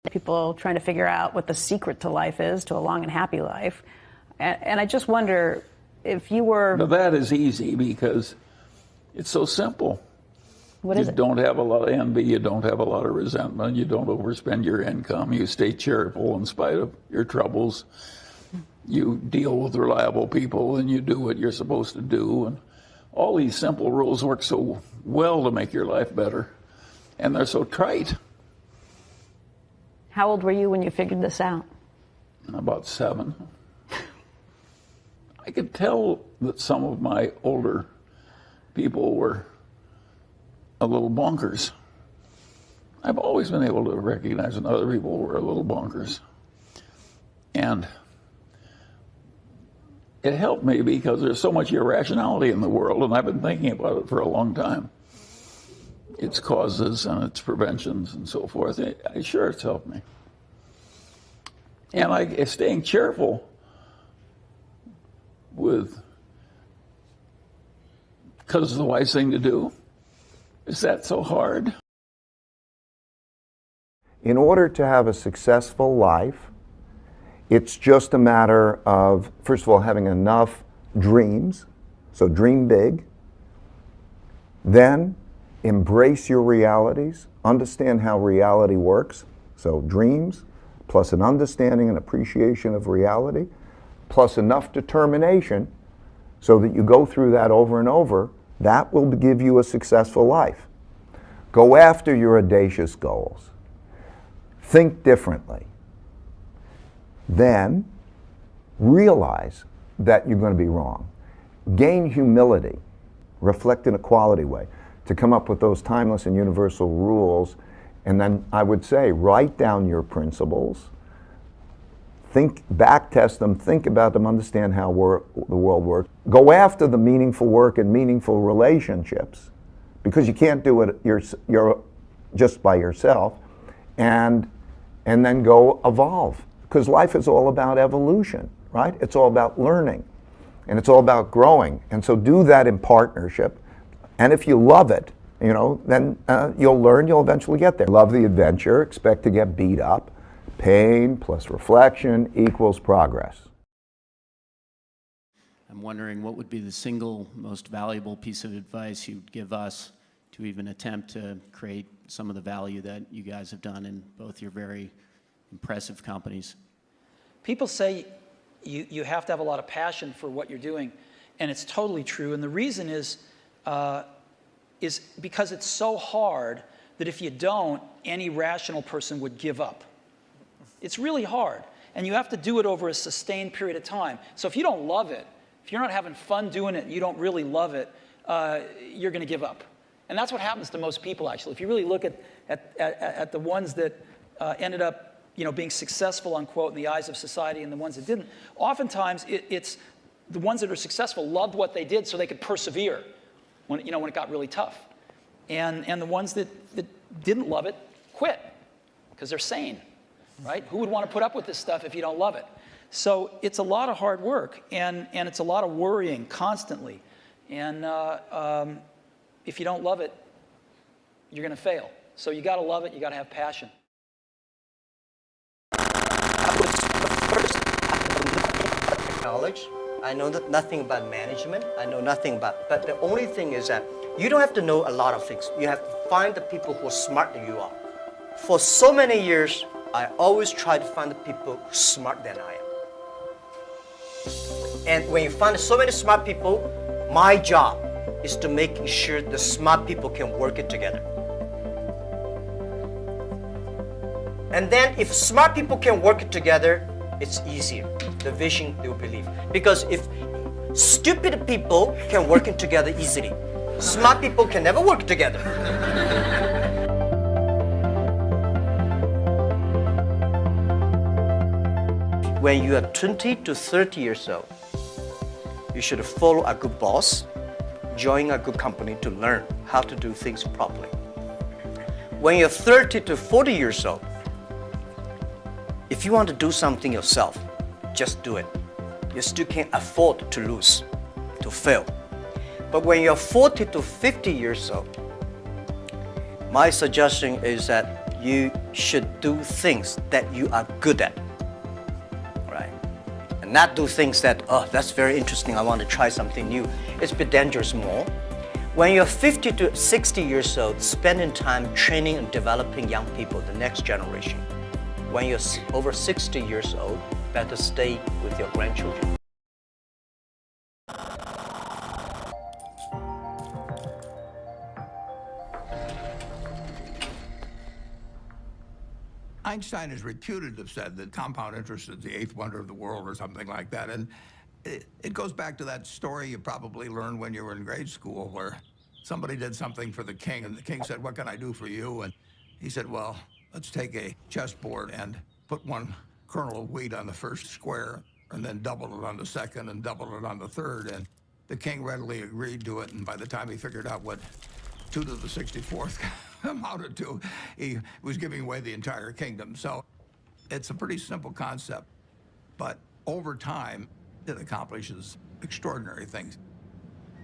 People trying to figure out what the secret to life is, to a long and happy life. And I just wonder if you were... Now that is easy because it's so simple. What is it? You don't have a lot of envy, you don't have a lot of resentment, you don't overspend your income, you stay cheerful in spite of your troubles, you deal with reliable people, and you do what you're supposed to do. And all these simple rules work so well to make your life better, and they're so trite. How old were you when you figured this out? About 7. I could tell that some of my older people were a little bonkers. I've always been able to recognize when other people were a little bonkers. And it helped me because there's so much irrationality in the world, and I've been thinking about it for a long time. Its causes and its preventions and so forth. Sure, it's helped me. And staying cheerful because it's the wise thing to do. Is that so hard? In order to have a successful life, it's just a matter of, first of all, having enough dreams, so dream big, then embrace your realities, understand how reality works, so dreams, plus an understanding and appreciation of reality, plus enough determination so that you go through that over and over. That will give you a successful life. Go after your audacious goals. Think differently. Then realize that you're going to be wrong. Gain humility, reflect in a quality way, to come up with those timeless and universal rules. And then I would say, write down your principles, back test them, think about them, understand how the world works. Go after the meaningful work and meaningful relationships, because you can't do it you're just by yourself, and then go evolve, because life is all about evolution, right? It's all about learning, and it's all about growing. And so do that in partnership. And if you love it, then you'll learn, you'll eventually get there. Love the adventure, expect to get beat up. Pain plus reflection equals progress. I'm wondering what would be the single most valuable piece of advice you'd give us to even attempt to create some of the value that you guys have done in both your very impressive companies. People say you have to have a lot of passion for what you're doing, and it's totally true. And the reason is because it's so hard that if you don't, any rational person would give up. It's really hard, and you have to do it over a sustained period of time. So if you don't love it, if you're not having fun doing it, and you don't really love it, you're going to give up. And that's what happens to most people, actually. If you really look at the ones that ended up being successful, unquote, in the eyes of society, and the ones that didn't, oftentimes it's the ones that are successful loved what they did so they could persevere when it got really tough. And the ones that didn't love it quit because they're sane. Right? Who would want to put up with this stuff if you don't love it? So it's a lot of hard work, and it's a lot of worrying constantly. And if you don't love it, you're going to fail. So you got to love it. You got to have passion. I was the first knowledge. I know nothing about management. I know nothing about. But the only thing is that you don't have to know a lot of things. You have to find the people who are smarter than you are. For so many years, I always try to find the people smarter than I am. And when you find so many smart people, my job is to making sure the smart people can work it together. And then if smart people can work it together, it's easier. The vision they will believe. Because if stupid people can work it together easily, smart people can never work together. When you are 20 to 30 years old, you should follow a good boss, join a good company to learn how to do things properly. When you're 30 to 40 years old, if you want to do something yourself, just do it. You still can't afford to lose, to fail. But when you're 40 to 50 years old, my suggestion is that you should do things that you are good at, right? And not do things that, oh, that's very interesting, I want to try something new. It's a bit dangerous more. When you're 50 to 60 years old, spending time training and developing young people, the next generation. When you're over 60 years old, better stay with your grandchildren. Einstein is reputed to have said that compound interest is the eighth wonder of the world or something like that. And it goes back to that story you probably learned when you were in grade school where somebody did something for the king and the king said, "What can I do for you?" And he said, "Well, let's take a chessboard and put one kernel of wheat on the first square and then double it on the second and double it on the third." And the king readily agreed to it. And by the time he figured out what 2 to the 64th amounted to, he was giving away the entire kingdom. So it's a pretty simple concept, but over time, it accomplishes extraordinary things.